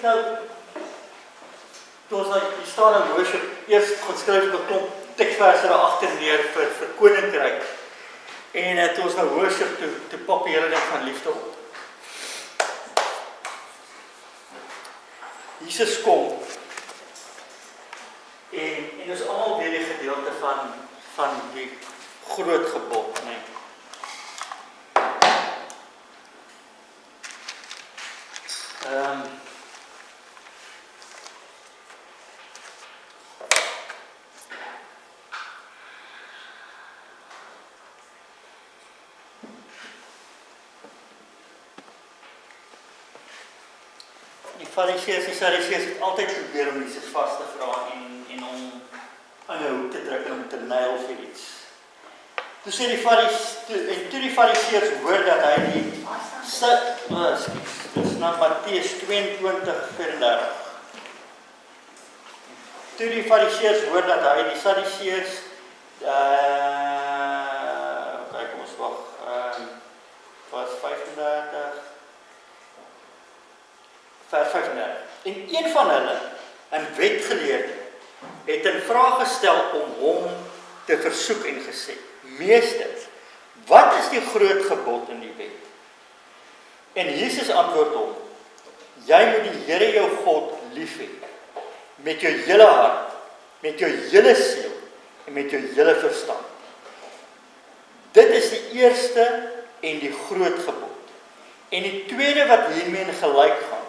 nou, toe ons nou, hier staan in worship, eers geskryf 'n klomp tekstverse daar agter neer vir koninkryk. En toe ons nou worship, toe pop die hele ding van liefde op. Jesus kom, en is almal weer die gedeelte van die groot gebod, nee. Die Fariseërs en Sadduseërs het altyd probeer om Jesus vas te vra en om aan 'n hoek te druk en om te nail vir iets. Toe sê die Fariseërs hoor dat hy die dis na Matteus 22:34. Toe die Fariseërs hoor dat hy die Sadduseërs kyk, kom ons wag, vers 35. Vers 35. En een van hulle, 'n wetgeleerde, het 'n vraag gestel om hom te versoek en gesê: Meester, wat is die groot gebod in die wet? En Jesus antwoord hom: Jy moet die Here jou God lief hê, met jou hele hart, met jou hele siel en met jou hele verstand. Dit is die eerste en die groot gebod. En die tweede wat hiermee gelyk gaan: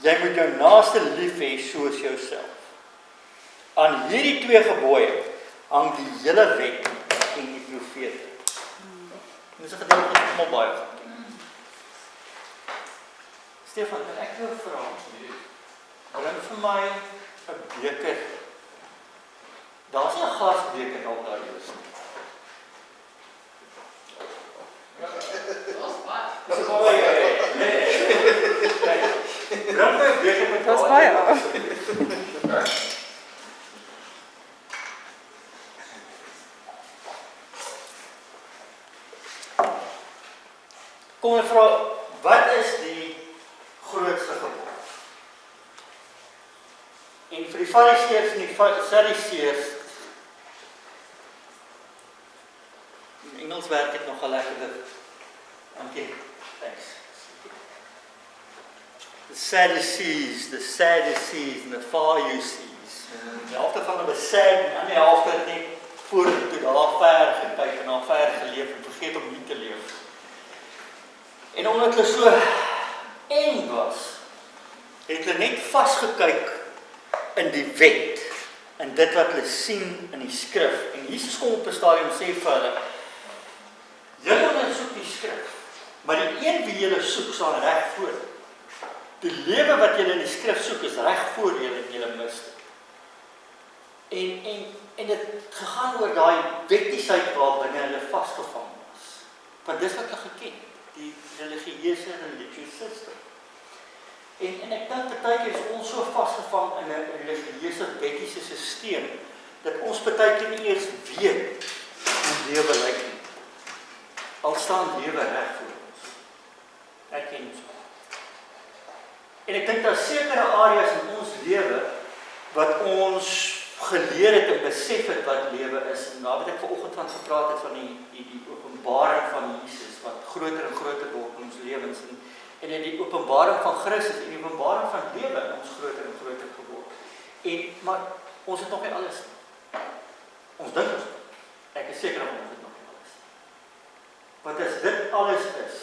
Jy moet jou naaste lief hê soos jouself. Aan hierdie twee gebooie hang die hele wet en die profete. Dit is 'n gedeelte wat ons baie gaan ken. Stefan, kan ek jou vra? Bring vir my 'n beker. Daar's nie 'n glasbeker op daar is nie. Dis baie. Bring my 'n beker met Dis baie. Kom en vra, wat is die grootste gebod? En vir die Fariseërs en die Sadduseërs, in Engels werk dit nogal lekker. Dankie. Thanks. The Sadducees and the Pharisees. Die helfte van hulle was sad en aan die helfte het net vorentoe daar ver gekyk en daar ver geleef en vergeet om nie te leef. En omdat hulle so eng was, het hulle net vasgekyk in die wet, in dit wat hulle sien in die skrif. En Jesus kom op 'n stadium en sê vir hulle: Julle soek die skrif, maar die een wie julle soek staan reg voor. Die lewe wat julle in die skrif soek is reg voor julle en julle mis dit. En dit gegaan oor daai wettigheid waar binne hulle vasgevang was. Want dis wat hulle geken, die religieuse system. En ek dink baie keer is ons so vasgevang in 'n religieuse wettiese stelsel dat ons baie keer nie eers weet hoe lewe lyk nie. Al staan lewe reg voor ons. Ek ken dit. En ek dink daar sekere areas in ons lewe wat ons geleer het en besef het wat lewe is. En daar het ek vanoggend van gepraat het van die openbaring van Jesus wat groter en groter word in ons lewens en in die openbaring van Christus en die openbaring van lewe in ons groter en groter geword. Maar ons het nog nie alles nie. Ons dink ons. Ek is seker ons het nog nie alles nie. Want as dit alles is,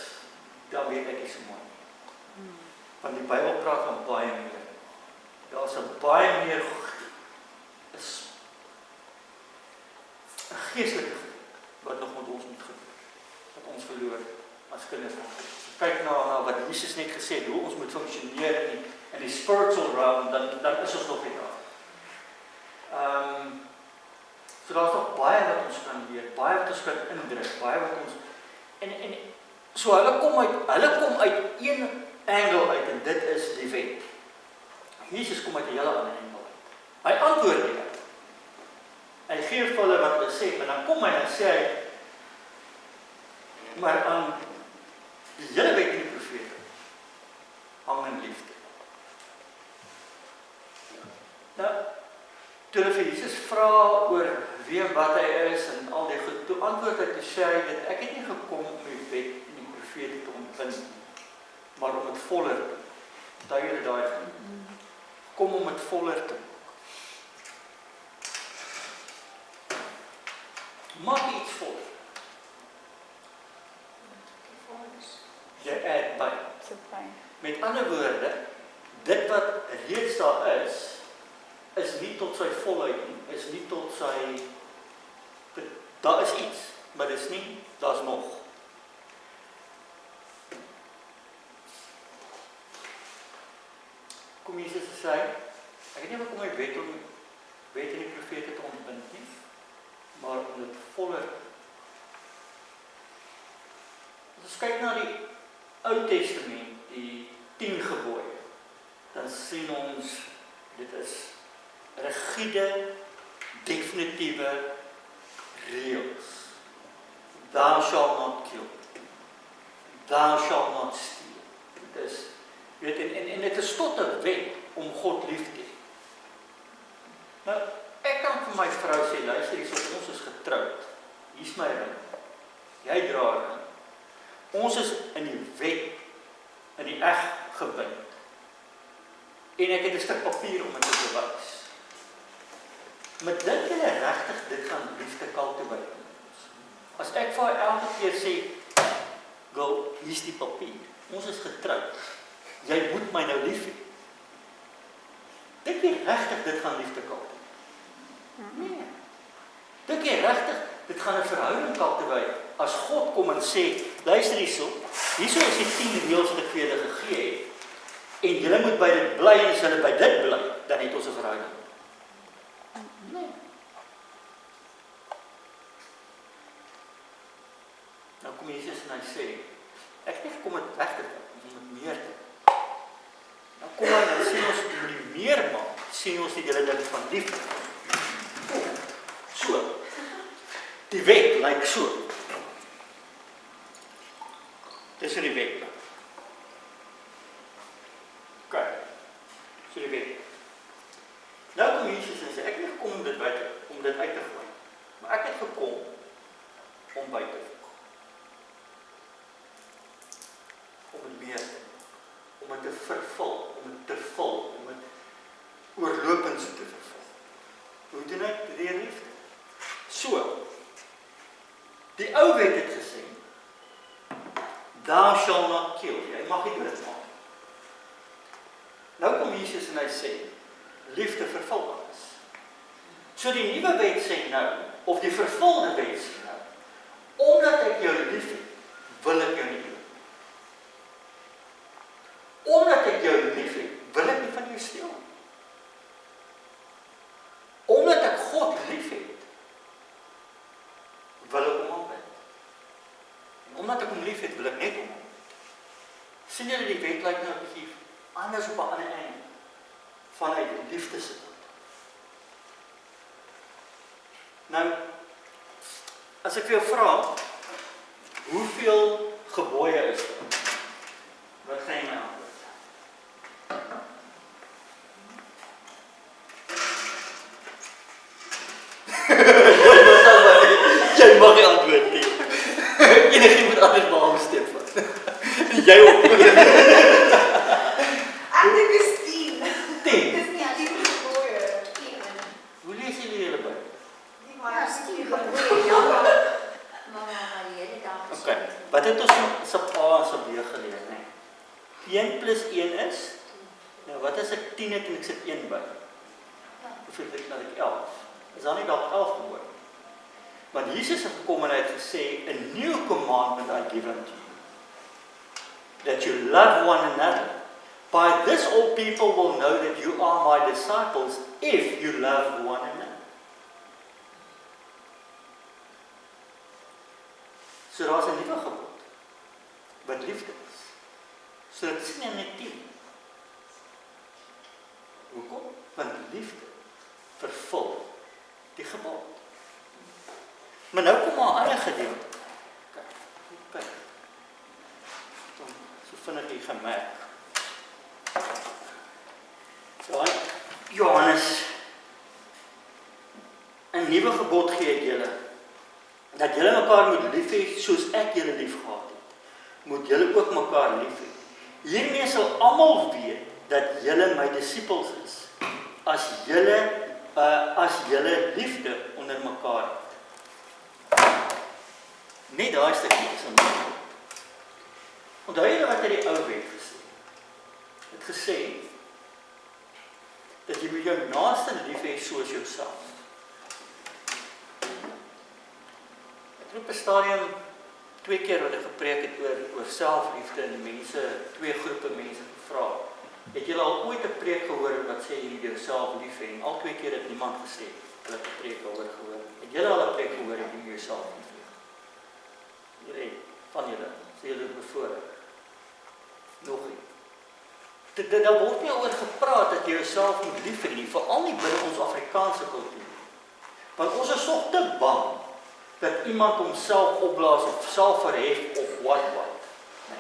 dan weet ek nie so mooi. Want die Bybel praat van baie meer. Daar is 'n baie meer is 'n geestelike wat nog met ons moet gebeur. Wat ons verloor as kinders van God. Kyk na wat Jesus net gesê het, hoe ons moet funksioneer in die spiritual realm, dan is ons nog nie daar. So daar is nog baie wat ons kan leer, baie wat ons kan indruk, baie wat ons en so hulle kom uit een angle uit en dit is die wet. Jesus kom uit 'n hele ander angle uit. Hy antwoord nie. Hy gee vir hulle wat hulle sê, maar dan kom hy en sê hy, maar aan die hele wet en die profete hang in liefde. Nou, toe hulle vir Jesus vra oor wie en wat hy is en al die goed, toe antwoord hy te sê dat ek het nie gekom om die wet en die profete te ontbind nie, maar om het voller te maak. Onthou julle daai van, kom om het voller te maak. Maak iets vol. Jy add by. Met ander woorde, dit wat reeds daar is nie tot sy volheid nie, is nie tot sy, daar is iets, maar dis nie, daar is nog. Kom Jesus te sê, ek het nie gekom my wet en die profete te ontbind nie, maar om dit voller. As ons kyk na die Ou Testament, die 10 gebooie, dan sien ons, dit is rigiede, definitiewe reëls. Thou shalt not kill. Thou shalt not steal. Dit is, weet, en dit is tot 'n wet om God lief te hê. Nou, ek kan vir my vrou sê, luister hierso, ons is getroud. Hier's my ring. Jy dra 'n ring. Ons is in die wet, in die eg gebind. En ek het 'n stuk papier om dit te bewys. Maar dink julle regtig dit gaan liefde kultiveer? As ek vir elke keer sê, girl, hier's die papier. Ons is getroud. Jy moet my nou lief hê. Dink jy regtig dit gaan liefde kultiveer? Nee. Dink jy regtig dit gaan 'n verhouding kultiveer? As God kom en sê, luister hierso is die 10 reëls wat ek vir julle gegee het, en julle moet by dit bly, en as julle by dit bly, dan het ons 'n verhouding. Nee. Nou kom Jesus en hy sê, ek het nie gekom om dit weg te vat, om dit meer te maak. Nou kom hy en sê ons, om die meer maak, sê ons die hele ding van liefde. So. Die wet lyk so. Dis die wet. OK. So die wet. Nou kom Jesus en sê, ek het nie gekom om dit uit te gooi, maar ek het gekom om by te voeg. Om het meer te maak, om het te vervul, om het te vul, om het oorlopends te vervul. Hoe doen ek? Deur liefde. So, die ou wet het gesê, thou shall not kill. Jy mag nie doodmaak. Nou kom Jesus en hy sê, liefde vervul alles. So die nuwe wet sê nou, of die vervulde wet sê nou, omdat ek jou lief het, wil ek jou nie dood. Omdat ek jou lief het, wil ek nie van jou steel. Omdat ek God lief het, wil ek hom aanbid. En omdat ek hom lief het, wil ek net hom aanbid. Sien julle die wet lyk nou 'n bietjie anders op 'n ander einde, vanuit die liefde se kant. Nou, as ek vir jou vra, hoeveel gebooie is daar? Wat gaan jy my antwoord? Jy mag nie antwoord nie. Enigiemand anders behalwe Stefan. Jy ook. Ek dink dis 10. 10. Dis nie 10 gebooie. 10. Hoe lees jy die hele Bybel? Nie maar 10 gebooie. Ja, maar hierdie dag. OK. Wat het ons se A en se B geleer, né? 1 plus 1 is? Nou, wat as ek 10 het en ek sit 1 by? Hoeveel het ek nou 11? Is daar nie dalk 11 gebooie? Want Jesus het gekom en hy het gesê, a new commandment I give unto you, that you love one another. By this all people will know that you are my disciples, if you love one another. So daar is 'n nuwe gebod, wat liefde is. So dit is nie net 10. Hoekom? Want liefde vervul die gebod. Maar nou kom maar 'n ander gedeelte. Kyk. So vinnig hier gemerk. Johannes nuwe gebod gee ek julle, dat julle mekaar moet lief hê soos ek julle lief gehad het. Moet julle ook mekaar lief hê. Hiermee sal almal weet dat julle my disippels is, as julle liefde onder mekaar het. Net daai stukkie is aan. Onthou julle wat hy die ou wet gesê het gesê dat jy moet jou naaste lief hê soos jouself. Ek het op 'n stadium 2 keer wat ek gepreek het oor selfliefde en die mense, 2 groepe mense gevra. Het julle al ooit 'n preek gehoor wat sê jy moet jouself lief hê? En al 2 keer het niemand gesê hulle het 'n preek daaroor gehoor. Het julle al 'n preek gehoor dat jy moet jouself lief hê? Julle van julle, sê julle het bevoorreg. Nog nie. Daar word nie oor gepraat dat jy jouself moet lief hê nie, veral nie binne ons Afrikaanse kultuur. Want ons is nog te bang dat iemand homself opblaas of self verhef of wat. Nee.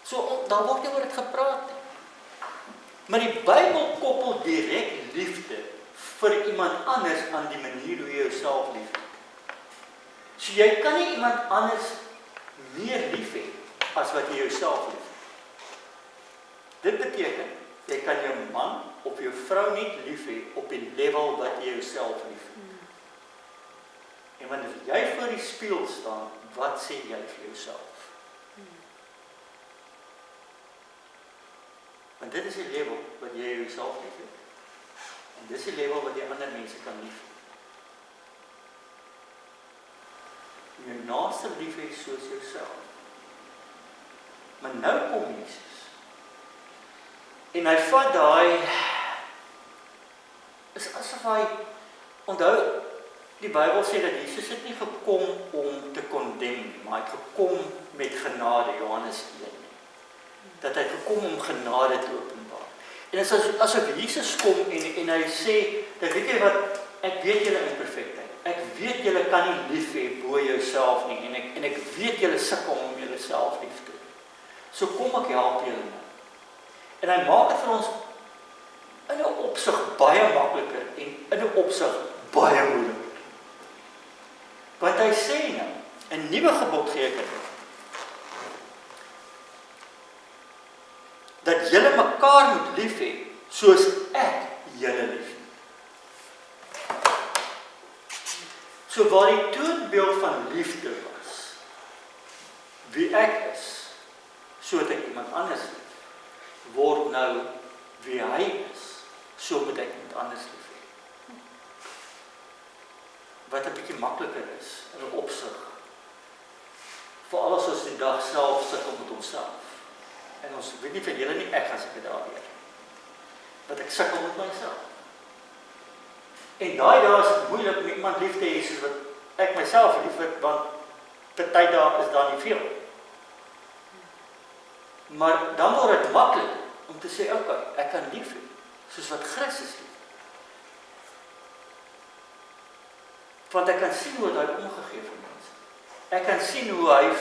So, daar word nie oor dit gepraat nie. Maar die Bybel koppel direk liefde vir iemand anders aan die manier hoe jy jouself lief het. So jy kan nie iemand anders meer lief hê as wat jy jouself lief het. Dit beteken, jy kan jou man of jou vrou nie lief hê op die level wat jy jouself lief het. En wanneer jy voor die spieël staan, wat sê jy vir jouself? Want dit is die level wat jy jouself lief het. En dit is die level wat jy ander mense kan lief hê. Jou naaste lief hê soos jouself. Maar nou kom Jesus. En hy vat daai, is asof hy, onthou, die Bybel sê dat Jesus het nie gekom om te condemn, maar hy het gekom met genade, Johannes 1. Dat hy gekom om genade te openbaar. En dit is asof Jesus kom en hy sê, dat weet jy wat, ek weet julle imperfektheid. Ek weet julle kan nie lief hê bo jouself nie, en ek weet julle sukkel om julleself lief te hê. So kom ek help julle nou. En hy maak dit vir ons in 'n opsig baie makliker en in 'n opsig baie moeilik. Want hy sê nou, 'n nuwe gebod gee ek julle, dat julle mekaar moet lief hê soos ek julle lief het. So waar die toonbeeld van liefde was, wie ek is, so het ek iemand anders lief, word nou wie hy is, so moet ek iemand anders lief hê. Wat 'n bietjie makliker is in 'n opsig, veral as ons die dag self sukkel met onsself. En ons weet nie van julle nie, ek gaan seker daardeur. Dat ek sukkel met myself. En daai dae is dit moeilik om iemand lief te hê soos wat ek myself lief het, want party dae is daar nie veel. Maar dan word dit maklik om te sê, okay, ek kan lief hê, soos wat Christus lief. Want ek kan sien hoe hy omgegee vir mense. Ek kan sien hoe hy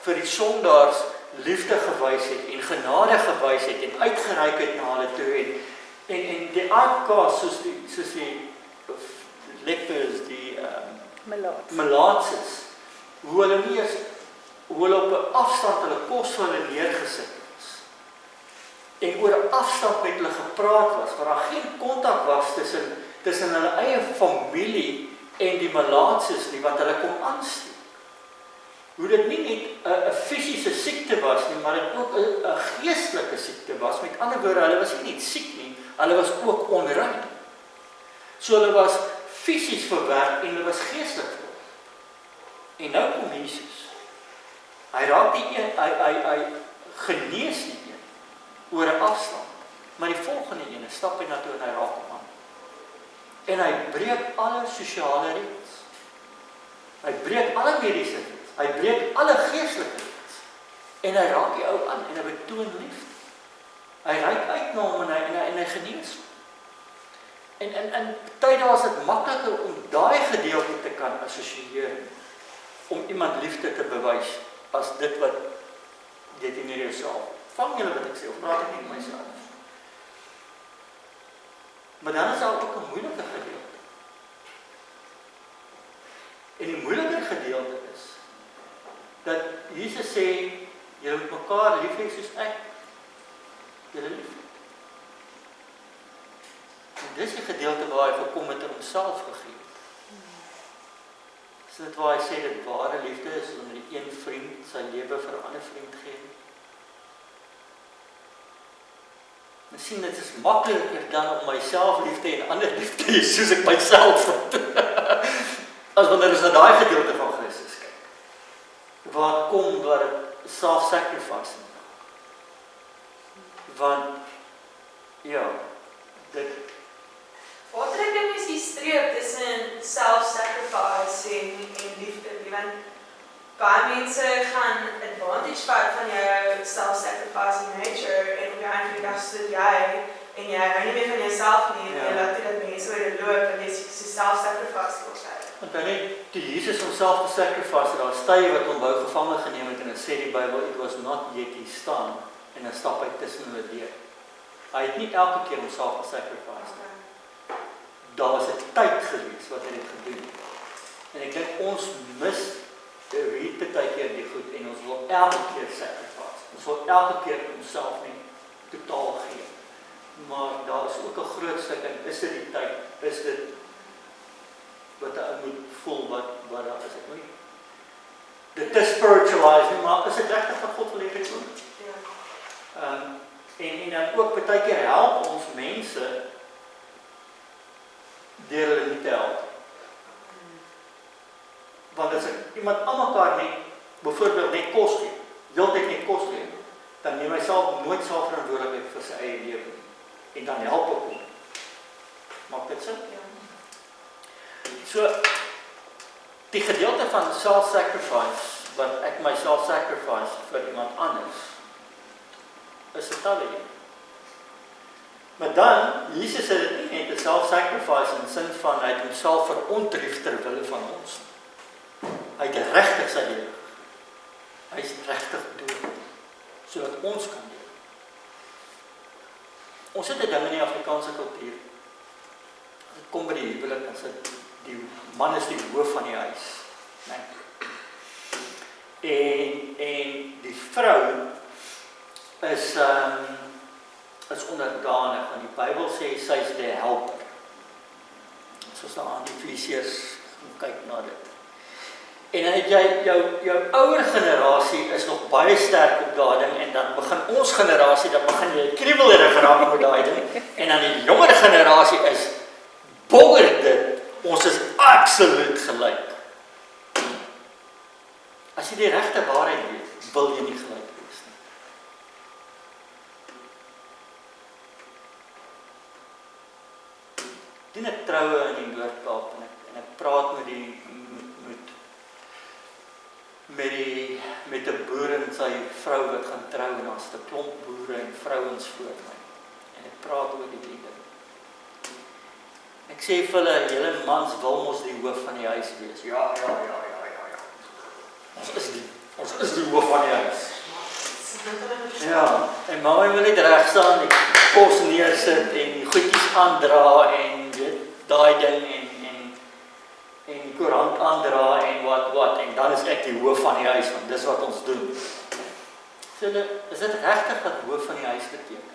vir die sondaars liefde gewys het en genade gewys het en uitgereik het na hulle toe en die outcasts soos die lepers, die malaatses, hoe hulle nie eens, hoe hulle op 'n afstand hulle kos vir hulle neergesit was en oor 'n afstand met hulle gepraat was, waar daar geen kontak was tussen hulle eie familie en die malaatses nie, wat hulle kom aansteek. Hoe dit nie net 'n fisiese siekte was nie, maar dit ook 'n geestelike siekte was. Met ander woorde, hulle was nie net siek nie, hulle was ook onrein. So hulle was fisies verwerk en hulle was geestelik verwerk. En nou kom Jesus. Hy raak die een, hy genees die een oor 'n afstand. Maar die volgende een stap hy na toe en hy raak hom aan. En hy breek alle sosiale reëls. Hy breek alle mediese reëls. Hy breek alle geestelike reëls. En hy raak die ou aan en hy betoon liefde. Hy reik uit na hom en hy genees hom. En baie dae is dit makliker om daai gedeelte te kan assosieer om iemand liefde te bewys as dit wat jy teenoor jouself. Vang julle wat ek sê, of praat ek nie met myself? Maar dan is daar ook 'n moeilike gedeelte. En die moeiliker gedeelte is, dat Jesus sê, julle moet mekaar lief hê soos ek julle lief het. En dis die gedeelte waar hy gekom het en homself gegee het. Is dit waar hy sê dat ware liefde is, wanneer die een vriend sy lewe vir 'n ander vriend gee? Miskien dit is makliker dan om myself lief te hê en ander lief te hê soos ek myself het. As wanneer ons na daai gedeelte van Christus kyk. Waar kom waar dit self-sacrifice in. Want, ja, dit Wat trek ek is die streep tussen self-sacrifice en liefde? Want baie mense gaan advantage vat van jou self-sacrifice nature en op jou eindelijk afstoot jy en jy hou nie meer van jouself nie en jy laat dat mense oor die loop en jy so self-sacrifice los uit. Want dan net, toe Jesus homself gesacrifice, daar stye wat hom wou gevange geneem het en dan sê die Bybel, it was not yet he staan en dan stap hy tussen hulle deur. Hy het nie elke keer homself gesacrifice nie. Daar was 'n tyd gewees wat hy dit gedoen het. En ek dink ons mis read baie keer die goed en ons wil elke keer sacrifice. Ons wil elke keer onsself nie totaal gee. Maar daar is ook 'n groot stuk en is dit die tyd, is dit wat hy moet voel wat daar is ek nie. Dit is spiritualizing, maar is dit regtig wat God wil hê dit doen? Ja. En dan ook baie keer help ons mense deur hulle nie te help. Want as iemand aan mekaar net, byvoorbeeld net kos gee, heeltyd net kos gee, dan neem hy self nooit self verantwoordelikheid vir sy eie lewe nie. En dan help ek hom. Maak dit sin? Ja. So, die gedeelte van self-sacrifice, wat ek myself sacrifice vir iemand anders, is 'n talle. Maar dan, Jesus het dit nie net 'n self-sacrifice in die sin van hy het homself verontrief ter wille van ons. Hy het regtig sy lewe. Hy is regtig dood, sodat ons kan leef. Ons het 'n ding in die Afrikaanse kultuur. Dit kom by die huwelik, as die man is die hoof van die huis. Nee. En die vrou is onderdanig, want die Bybel sê sy is die helper. Soos dan aan die Efesiërs kyk na dit. En dan het jy, jou ouer generasie is nog baie sterk op daai ding, en dan begin ons generasie, dan begin jy kriebelerig geraak met daai ding, en dan die jonger generasie is boer dit, ons is absoluut gelyk. As jy die regte waarheid weet, wil jy nie gelyk wees nie. Doen ek troue in die Noord-Kaap, en ek praat met 'n boer en sy vrou wat gaan trou, en daar's 'n klomp boere en vrouens voor my. En ek praat oor die ding. Ek sê vir hulle, julle mans wil mos die hoof van die huis wees. Ja. Ons is die hoof van die huis. Ja, en mama wil net reg staan, die kos neersit en die goedjies aandra en weet, daai ding en die koerant aandra en wat, en dan is ek die hoof van die huis, want dis wat ons doen. So, is dit regtig wat hoof van die huis beteken?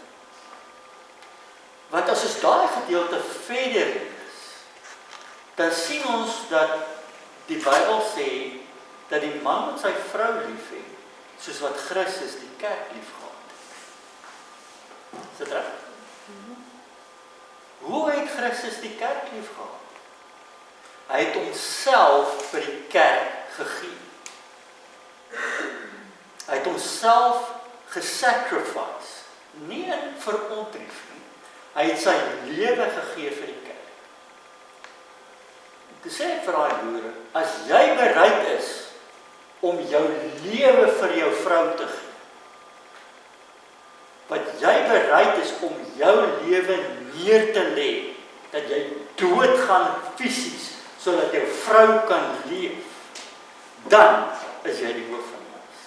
Want as ons daai gedeelte verder is, dan sien ons dat die Bybel sê, dat die man met sy vrou lief het, soos wat Christus die kerk lief gehad. Is dit reg? Hoe het Christus die kerk lief gehad? Hy het homself vir die kerk gegee. Hy het homself gesacrifice, nie in verontrief nie. Hy het sy lewe gegee vir die kerk. Toe sê ek vir daai boere, as jy bereid is om jou lewe vir jou vrou te gee, wat jy bereid is om jou lewe neer te lê, dat jy doodgaan fisies, sodat jou vrou kan leef, dan is jy die hoof van die huis.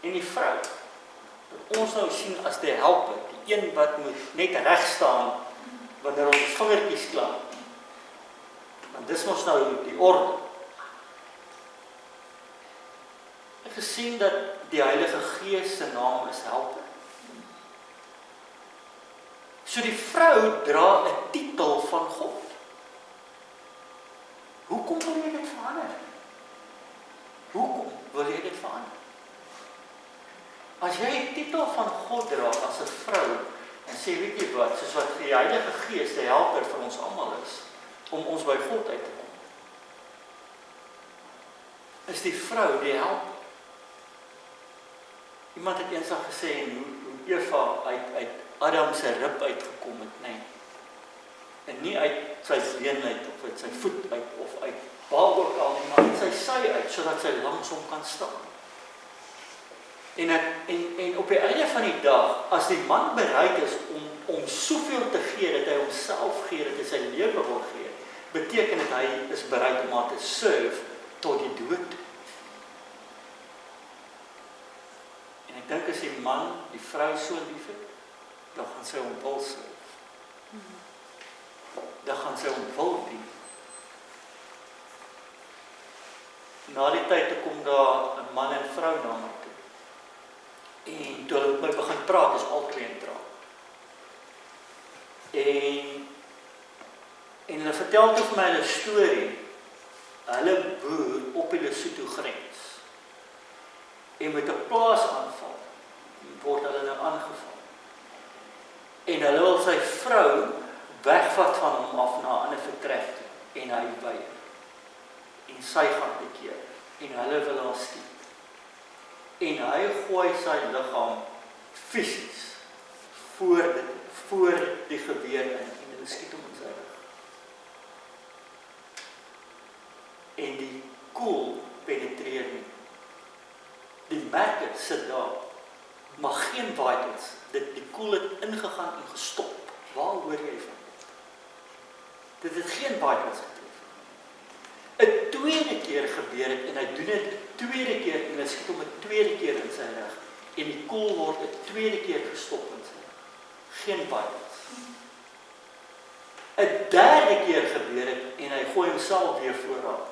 En die vrou, wat ons nou sien as die helper, die een wat moet net reg staan, wanneer ons vingertjies klap, Want dis mos nou die orde. Ek het gesien dat die Heilige Gees se naam is helper. So die vrou dra 'n titel van God. Hoekom wil jy dit verander? Hoekom wil jy dit verander? As jy 'n titel van God dra as 'n vrou, en sê, weet jy wat, soos wat die Heilige Gees die helper vir ons almal is, om ons by God uit te kom, is die vrou die helper. Iemand het eendag gesê, hoe Eva uit Adam se rib uitgekom het, nee. En nie uit sy been uit, of uit sy voet uit, of uit waar ook al nie, maar uit sy sy uit, sodat sy langsom kan staan. En op die einde van die dag, as die man bereid is om soveel te gee, dat hy homself gee, dat hy sy lewe wil gee, beteken dat hy is bereid om haar te serve tot die dood. En ek dink as die man die vrou so lief het, dan gaan sy hom wil serve. Dan gaan sy hom wil dien. Na die tyd toe kom daar 'n man en vrou na my toe. En toe hulle met my begin praat, is albei in traan. En hulle vertel toe vir my 'n storie. Hulle boer op die Lesotho grens. En met 'n plaasaanval word hulle nou aangeval. En hulle wil sy vrou wegvat van hom af na 'n ander vertrek toe. En hy weier. En sy gaan bekeer. En hulle wil haar skiet. En hy gooi sy liggaam fisies voor die geweer in en hulle skiet hom in sy rug. En die koel penetreer nie. Die merke sit daar, maar geen vitals. Die koel het ingegaan en gestop. Waar hoor jy van? Dit het geen vitals getref. 'n tweede keer gebeur het en hy doen dit 'n tweede keer en hy skiet hom 'n tweede keer in sy rug. En die koel word 'n tweede keer gestop in sy rug. Geen vitals. 'n derde keer gebeur het en hy gooi homself weer voor haar.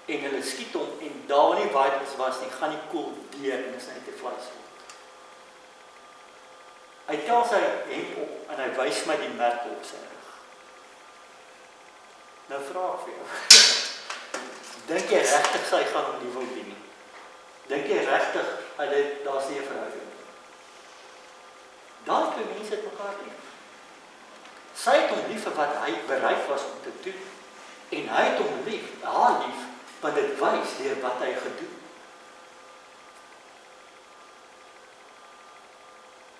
En hulle skiet hom en daar waar nie vitals was nie, gaan die koel deur en is net 'n vleis. Hy tel sy hemp op en hy wys my die merke op sy rug. Nou vra ek vir jou. Dink jy regtig sy gaan hom nie wil dien nie? Dink jy regtig daar's nie 'n verhouding nie? Daai twee mense het mekaar lief. Sy het hom lief vir wat hy bereid was om te doen. En hy het hom lief, haar lief, want dit wys deur wat hy gedoen.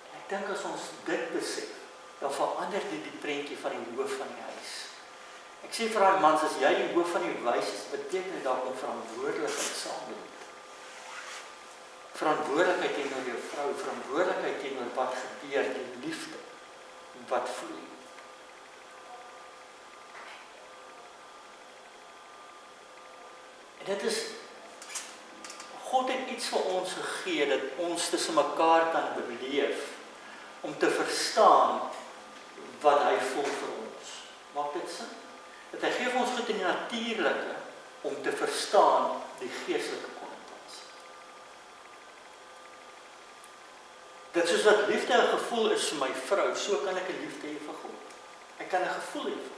En ek dink as ons dit besef, dan verander dit die prentjie van die hoof van die huis. Ek sê vir daai mans, as jy die hoof van die huis is, beteken dit daar kom verantwoordelikheid saam met dit. Verantwoordelikheid teenoor jou vrou, verantwoordelikheid teenoor wat gebeur, die liefde, wat vloei. En dit is, God het iets vir ons gegee, dat ons tussen mekaar kan beleef, om te verstaan wat hy voel vir ons. Maak dit sin? Dat hy gee vir ons goed in die natuurlike, om te verstaan die geestelike konnotasie. Dat soos wat liefde 'n gevoel is vir my vrou, so kan ek 'n liefde hê vir God. Ek kan 'n gevoel hê vir God.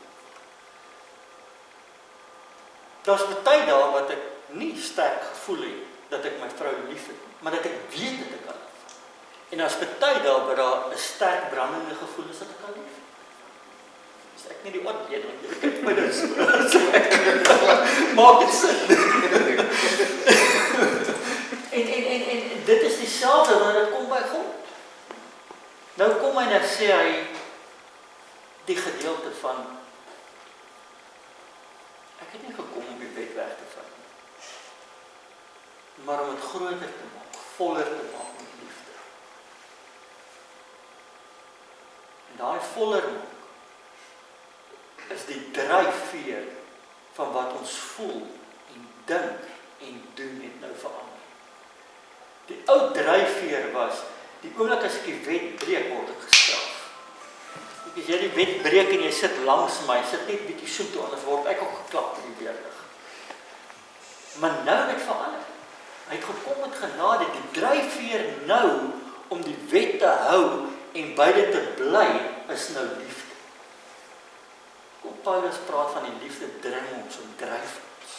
Daar's baie dae wat ek nie sterk gevoel het, dat ek my vrou lief het, maar dat ek weet dat ek haar lief het. En daar's baie dae waar daar 'n sterk brandende gevoel is dat ek haar lief het. Is ek nie die oordeel, want jy kyk my nou so. Maak dit sin. En dit is dieselfde wanneer dit kom by God. Nou kom hy en sê hy die gedeelte van ek het nie gekom om die bed weg te vat nie, maar om dit groter te maak, voller te maak met liefde. En daai voller maak is die dryfveer van wat ons voel en dink en doen het nou verander. Die ou dryfveer was, die oomblik as ek die wet breek word ek gestraf. As jy die wet breek en jy sit langs my, sit net bietjie soet toe, anders word ek ook geklap in die weerlig. Maar nou het dit verander. Hy het gekom met genade, die dryfveer nou om die wet te hou en by dit te bly, is nou liefde. Kom Paulus praat van die liefde dring ons en dryf ons.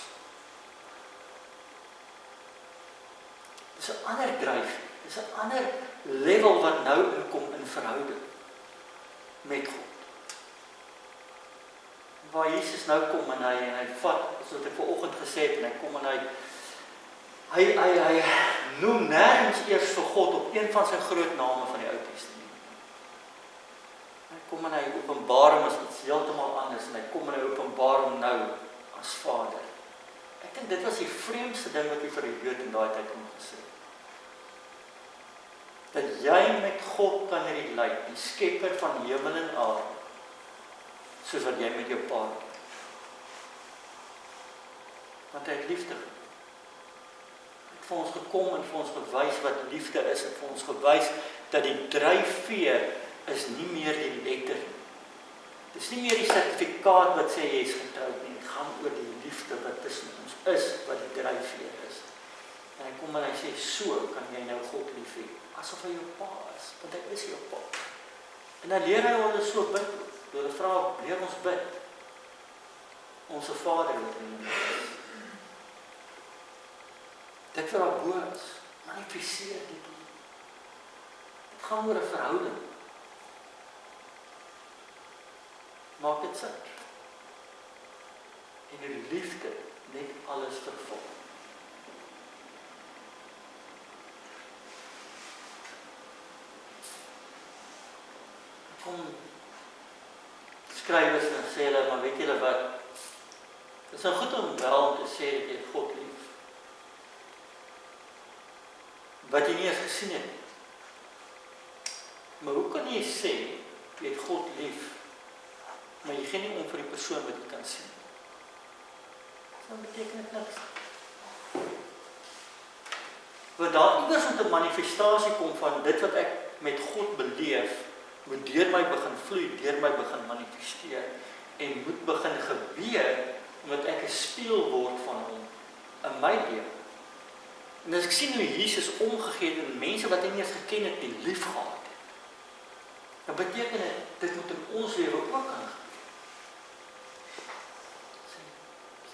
Dis 'n ander dryf, dis 'n ander level wat nou inkom in verhouding met God. Waar Jesus nou kom en hy vat, soos ek vanoggend gesê het, en hy kom en hy noem nergens eers vir God op een van sy groot name van die Ou Testament. Hy kom en hy openbaar hom as iets heeltemal anders, en hy kom en hy openbaar hom nou as Vader. Ek dink dit was die vreemdste ding wat hy vir die Jood in daai tyd kon gesê. Dat jy met God kan relate, die skepper van hemel en aarde, soos wat jy met jou pa het. Want hy het liefde gehad. Hy het vir ons gekom en vir ons gewys wat liefde is, en vir ons gewys dat die dryfveer is nie meer die letter nie. Dit is nie meer die sertifikaat wat sê jy is getroud nie, dit gaan oor die liefde wat tussen ons is, wat die dryfveer is. En hy kom en hy sê, so kan jy nou God lief hê, asof hy jou pa is, want hy is jou pa. En dan leer hy hulle so bid, door die vraag, leer ons bid. Onse Vader wat in die hemel is. Dit vir haar bo is, manifesteer dit. Dit gaan oor 'n verhouding. Maak dit sin. En die liefde net alles vervul. Kom skrywers en sê hulle, maar weet julle wat? Dit is nou goed om wel te sê dat jy God lief. Wat jy nie eens gesien het. Maar hoe kan jy sê, jy het God lief, maar jy gee nie om vir die persoon wat jy kan sien? Dat beteken dit niks. Want daar iewers moet 'n manifestasie kom van dit wat ek met God beleef, moet deur my begin vloei, deur my begin manifesteer, en moet begin gebeur, omdat ek 'n spieël word van hom in my lewe. En as ek sien hoe Jesus omgegee het en mense wat hy nie eens geken het, die lief gehad het, dan beteken dit moet in ons lewe ook aan gebeur.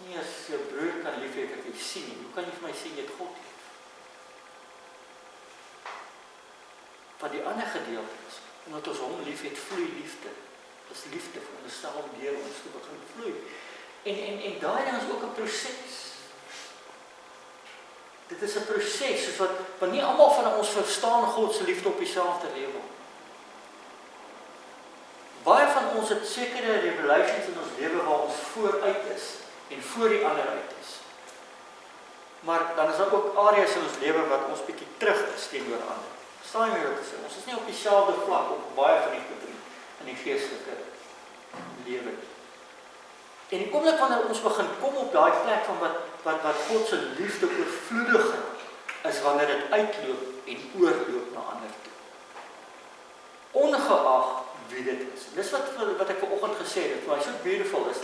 Nie as jou broer kan lief hê wat jy sien nie, hoe kan jy vir my sê jy het God lief? Wat die ander gedeelte is, omdat ons hom lief het, vloei liefde. Dis liefde vir ons stel om deur ons te begin vloei. En daai ding is ook 'n proses. Dit is 'n proses, soos want nie almal van ons verstaan God se liefde op dieselfde level. Baie van ons het sekere revelations in ons lewe waar ons vooruit is en voor die ander uit is. Maar dan is daar ook areas in ons lewe wat ons bietjie terug is teenoor ander. Verstaan jy wat ek sê? Ons is nie op dieselfde vlak op baie van die goed in die geestelike lewe. En die oomblik wanneer ons begin kom op daai plek van wat God se liefde oorvloedig is wanneer dit uitloop en oorloop na ander toe. Ongeag wie dit is. Dis wat ek vanoggend gesê het, vir my so beautiful is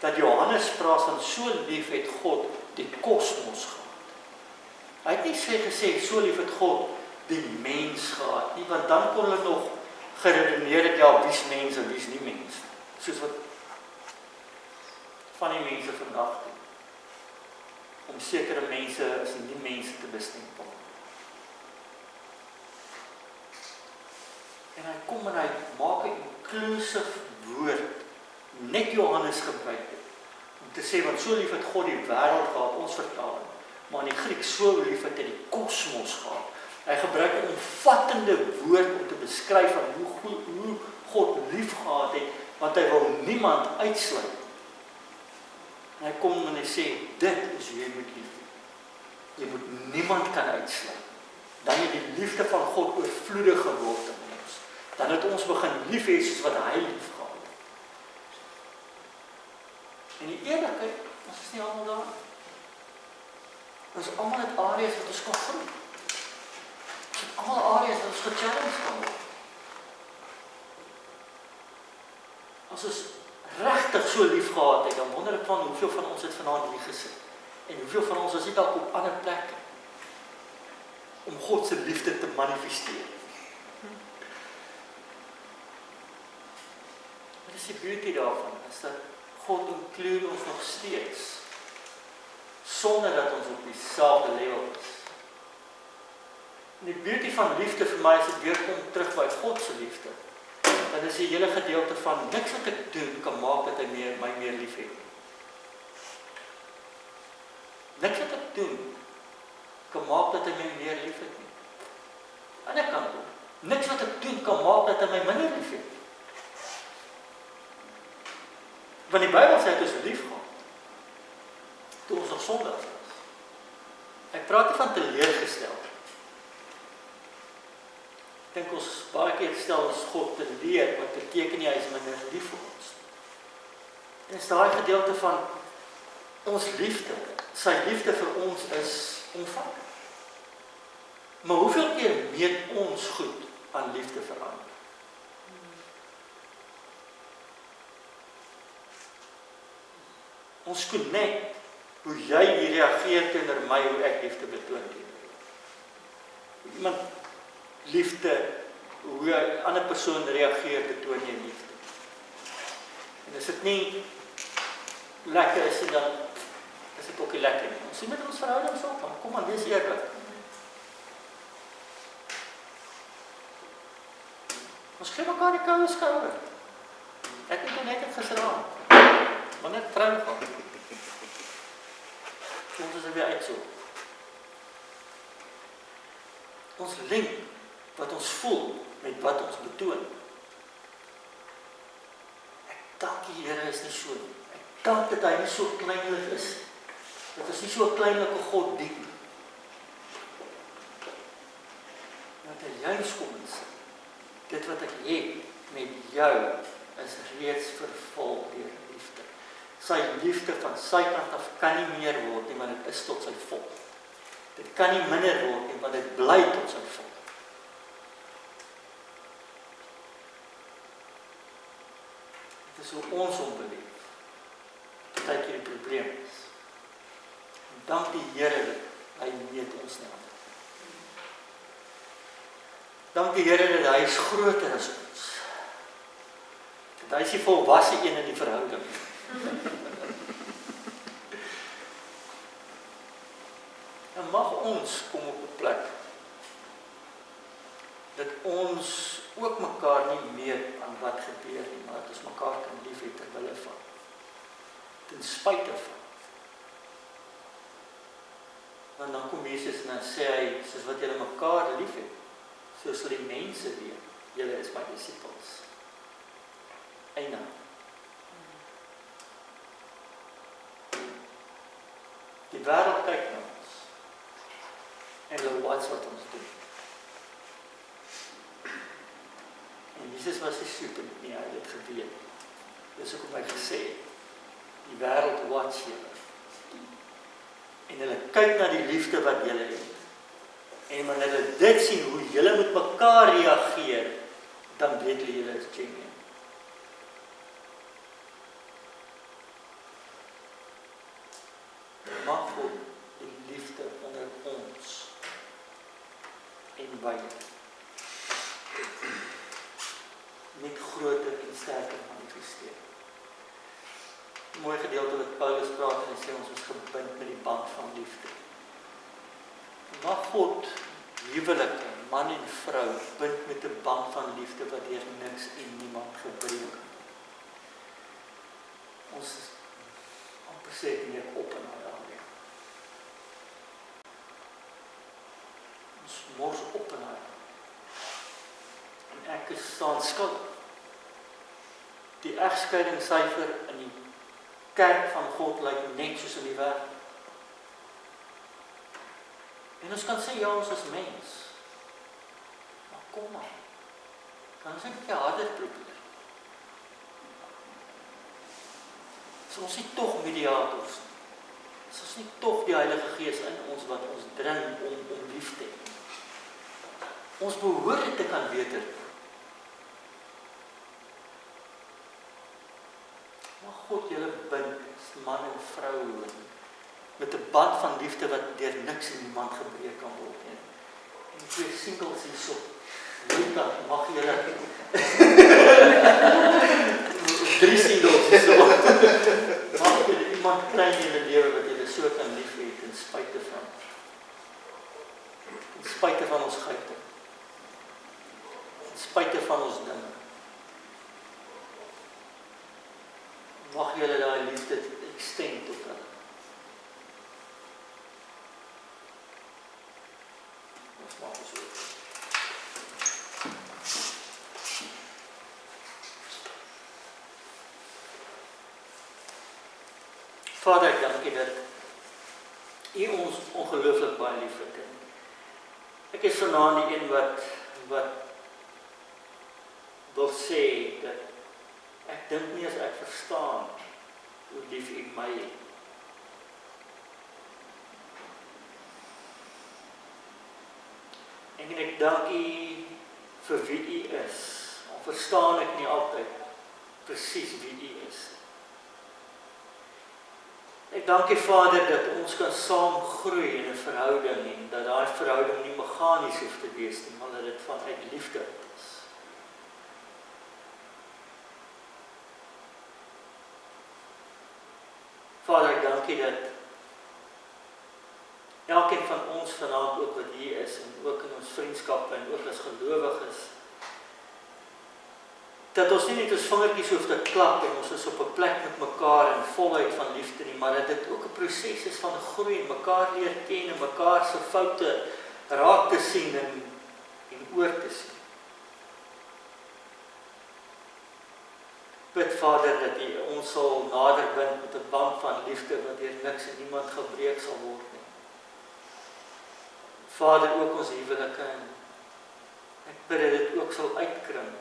dat Johannes praat van so lief het God die kosmos gehad. Hy het nie gesê so lief het God die mens gehad nie, want dan kon hulle nog geredeneer het, ja, wie's mens en wie's nie mens. Soos wat van die mense vandag doen. Om sekere mense as nie mense te bestempel. En hy kom en hy maak 'n inclusive woord, net Johannes gebruik het, om te sê, want so lief het God die wêreld gehad, ons vertaal, maar in die Grieks so lief het hy die kosmos gehad. Hy gebruik 'n omvattende woord om te beskryf van hoe God lief gehad het, want hy wil niemand uitsluit. En hy kom en hy sê, dit is hoe jy moet lief hê. Jy moet niemand kan uitsluit. Dan het die liefde van God oorvloedig geword in ons. Dan het ons begin lief hê soos wat hy lief gehad het. En die eerlikheid, ons is nie allemaal daar. Ons is allemaal het areas wat ons kan groei. Ons het allemaal areas wat ons gechallenged kan word. as ons regtig so lief gehad het, dan wonder ek van hoeveel van ons het vanaand hier gesit. En hoeveel van ons is nie dalk op ander plekke om God se liefde te manifesteer. Wat is die beauty daarvan? Is dat God include ons nog steeds, sonder dat ons op dieselfde level is. En die beauty van liefde vir my is dit weer kom terug by God se liefde. Dan is die hele gedeelte van niks wat ek doen kan maak dat hy my meer lief het. Niks wat ek doen kan maak dat hy my meer lief het nie. Aan die ander kant, niks wat ek doen kan maak dat hy my minder lief het. Want die Bybel sê het ons lief gehad, toe ons nog sondaars was. Ek praat nie van teleurgestel. Ek dink ons baie keer stel ons God te leer, wat beteken nie, hy is minder lief vir ons. En is daai gedeelte van ons liefde, sy liefde vir ons is omvangrijk. Maar hoeveel keer meet ons goed aan liefde vir ander? Ons connect hoe jy reageer teenoor my, hoe ek liefde betoon teenoor. Iemand liefde, hoe 'n ander persoon reageer, betoon jy liefde. En as dit nie lekker is, dan is dit ook nie lekker nie. Ons sien met ons verhoudings op, kom aan, wees eerlik. Ons gee mekaar die koue skouer. Ek het nou net gisteraan, maar net vrou gaan. Ons is er weer uit so. Ons link wat ons voel met wat ons betoon. Ek dank die Here is nie so nie. Ek dank dat hy nie so kleinlik is. Dat ons nie so 'n kleinlike God dien. Dat hy juist kom en sê, dit wat ek het met jou is reeds vervul deur liefde. Sy liefde van sy kant af kan nie meer word nie, want dit is tot sy vol. Dit kan nie minder word nie, want dit bly tot sy vol. Dit is hoe ons hom beleef. Dit is die probleem is. En dank die Here dat hy meet ons nie aan. Dank die Here dat hy is groter as ons. Dat hy is die volwasse een in die verhouding. En mag ons kom op 'n plek dat ons ook mekaar nie meer aan wat gebeur nie, maar dat ons mekaar kan lief hê ter wille van, ten spyte van. Want dan kom Jesus en dan sê hy, soos wat julle mekaar lief het, so sal die mense weet, julle is my disippels. Eina. Die wêreld kyk na ons en hulle watch wat ons doen. En Jesus was nie stupid nie, hy het dit geweet. Dis hoekom hy gesê het, die wêreld watch julle. En hulle kyk na die liefde wat julle het. En wanneer hulle dit sien, hoe julle met mekaar reageer, dan weet hulle julle is genuine. Mag God die liefde onder ons en by net groter en sterker manifesteer. Mooi gedeelte wat Paulus praat en hy sê ons is gebind met die band van liefde. Mag God huwelike, man en vrou, bind met 'n band van liefde wat deur niks en niemand gebreek kan. Ons amper sê meer op en aan. Ons mors op en aan. En ek is staan skuld. Die egskeidingssyfer in die kerk van God lyk net soos in die wêreld. En ons kan sê, ja, ons is mens. Maar kom maar. Kan ons net 'n bietjie harder probeer. So ons nie tog mediators. So ons nie tog die Heilige Gees in ons wat ons dring om lief te hê. Ons behoort te kan beter. Mag God julle bind as man en vrou met 'n band van liefde wat deur niks en niemand gebreek kan word nie. En twee singles hierso. Luka, mag julle 3 singles hierso. Mag julle iemand kry in julle lewe wat julle so kan lief hê ten spyte van ons geite. Ten spyte van ons dinge. Mag julle daai liefde extend tot hulle. Ons maak ons oop. Vader, ek dank U dat U ons ongelooflik baie liefhet. Ek is vanaand die een wat wil sê dat ek dink nie as ek verstaan hoe lief U my het. En ek dank U vir wie U is. Al verstaan ek nie altyd presies wie U is. Ek dank U Vader dat ons kan saam groei in 'n verhouding en dat daai verhouding nie meganies hoef te wees nie, maar dat dit vanuit liefde is. Vader, ek dank U dat elkeen van ons vanaand ook wat hier is en ook in ons vriendskappe en ook as gelowiges, dat ons nie net ons vingertjies hoef te klap en ons is op 'n plek met mekaar in volheid van liefde nie, maar dat dit ook 'n proses is van groei en mekaar leer ken en mekaar se foute raak te sien en oor te sien. Bid Vader dat U ons sal nader bind met 'n band van liefde wat deur niks en niemand gebreek sal word nie. Vader, ook ons huwelike en ek bid dat dit ook sal uitkring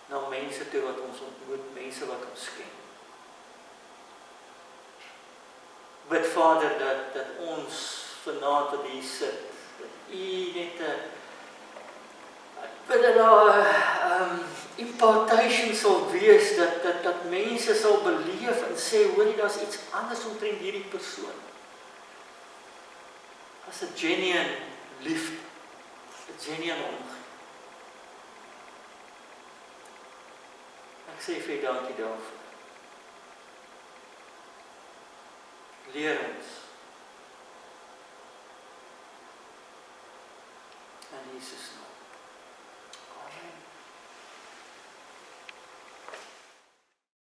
na mense toe wat ons ontmoet, mense wat ons ken. Bid Vader dat ons vanaand wat hier sit, dat U net ek bid dat daar impartation sal wees, dat mense sal beleef en sê, hoor jy, daar's iets anders omtrent hierdie persoon. As 'n genuine liefde, 'n genuine omgee. Ek sê vir U dankie daarvoor. Leer ons. In Jesus naam.